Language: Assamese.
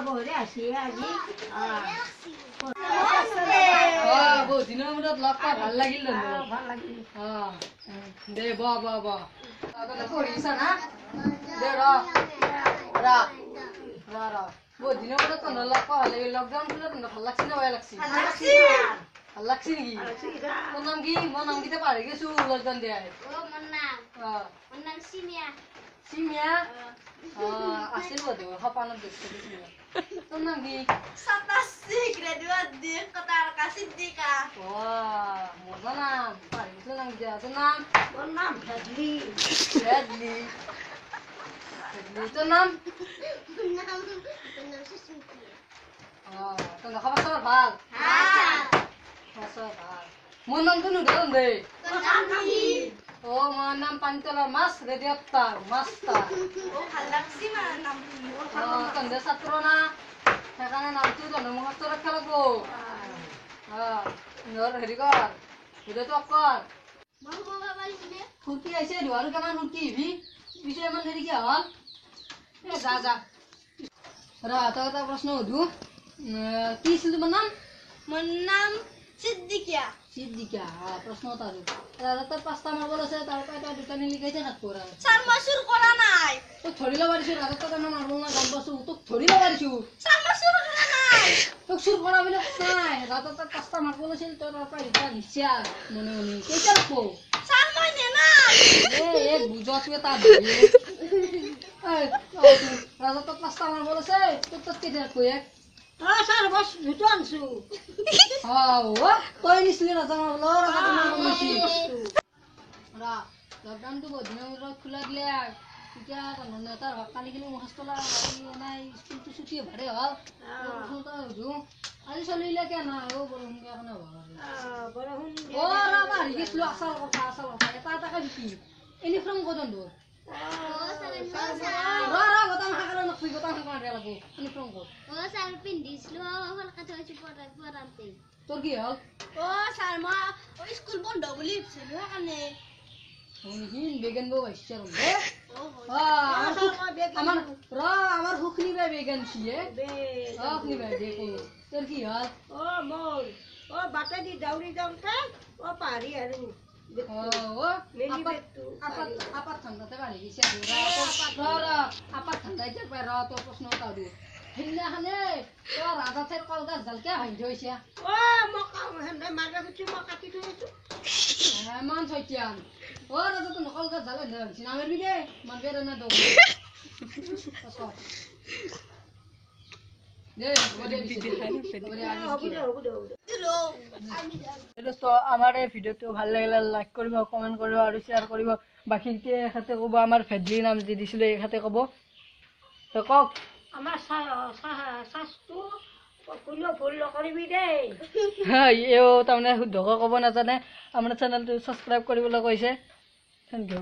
বঢ়িয়া আছে আজি বহুত দিনৰ মূৰত লগ পাই ভাল লাগিল ভাল লাগিল দে ব পঢ়িছা না দে বহুত দিনৰ মূৰত তহঁতৰ লগ পাই ভাল লাগিল লকডাউন খুলত ভাল লাগছি না বেয়া লাগছি ভাল লাগছি নেকি তোৰ নাম কি মই নামকেইটা পাহৰি গৈছো লকডাউন দিয়াই চিমিয়া আছিল বোধ সপানত দেখছো তোৰ নাম কি মোৰ নাম পাহৰি গৈছো নামকেইটা তোৰ নাম মোৰ নাম ভেদলি তোৰ নাম তহঁতৰ খবৰ চবৰ ভাল মোৰ নামটো নুধুম দেই মোৰ নাম পানীতলাৰ মাছ ৰেডি আফতাৰ মাছটা তহঁতে ছাত্ৰ না সেইকাৰণে নামটো তহঁতে মুখস্থ ৰাখিব লাগিব হেৰি কৰ ভিডিঅ'টো অফ কৰ ফুৰ্তি আহিছে আৰু কিমান ফুৰ্তি আহিবি পিছে ইমান হেৰি কিয় হ'ল যা তই এটা প্ৰশ্ন সুধো কি আছিল তোমাৰ নাম মোৰ নাম সিদ্দিকিয়া প্ৰশ্ন এটা তই 5টা মাৰ্বল আছে তাৰ পৰা তই 2টা নিলিখাইছে নাট পৰা স্যাৰ মই চুৰ কৰা নাই তোক ধৰি ল'ব পাৰিছো ৰাজত তই মাৰ্বল না গম পাইছো তোক ধৰি ল'ব পাৰিছো স্যাৰ মই চুৰ কৰা নাই তোক চুৰ কৰা বুলি নাই ৰাজত তই 5টা মাৰ্বল আছিল তই তাৰ পৰা 2টা নিচা মনে কেইটা লাগব স্যাৰ মই নে নাই এক বুজত এটা ৰাজত 5টা মাৰ্বল আছে তোক তই কেইটা কৈ এক ছাৰ বছ দুটো আনছো তই নিছিলি ৰাজা মাৰ্বল লকডাউনটো বহুত দিনৰ মূৰত খোলা দিলে এতিয়া তাৰ কালিখিনি মুখস্থ নাই স্কুলটো ছুটি ভাড়ে হ'ল সুধো আজি চলিলে কিয় নাই বৰষুণ কাৰণে পাহৰি গৈছিলো আচল কথা এটা এটাকে বিকি ইউনিফৰ্ম কজন তোৰ তোৰ কি হ'ল স্যাৰ মই স্কুল বন্ধ বুলি ভাবিছিলো সেইকাৰণে বেগেন বউ আহিছে আমাৰ সুখনি বাই বেগেন ছিয়ে তোৰ কি হ'ল মোৰ বাটে দি দাউৰি যাওঁতে পাহাৰি আৰু আপাত ঠাণ্ডাতে বাঢ়ি গৈছে আপাত ঠাণ্ডা এতিয়া পাই তোৰ প্ৰশ্ন এটা দিওঁ সেইদিনাখনে তোৰ ৰাজা ঠাইত কলগছ জালকে ভাঙি থৈছে মান ছয়তিয়ান ৰাজা তো নকলগছ জালে ভাঙিছে নামাৰিবি দে মানবে না আমাৰ এই ভিডিঅ'টো ভাল লাগিলে লাইক কৰিব কমেণ্ট কৰিব আৰু শ্বেয়াৰ কৰিব বাকী এখাতে ক'ব আমাৰ ভেদলি নাম যি দিছিলোঁ এখাতে ক'ব তো কওক আমাৰ চাচটো কোনো ভুল নকৰিবি দেই এও তাৰমানে শুদ্ধকৈ ক'ব নাজানে আমাৰ চেনেলটো ছাবস্ক্ৰাইব কৰিবলৈ কৈছে থেংক ইউ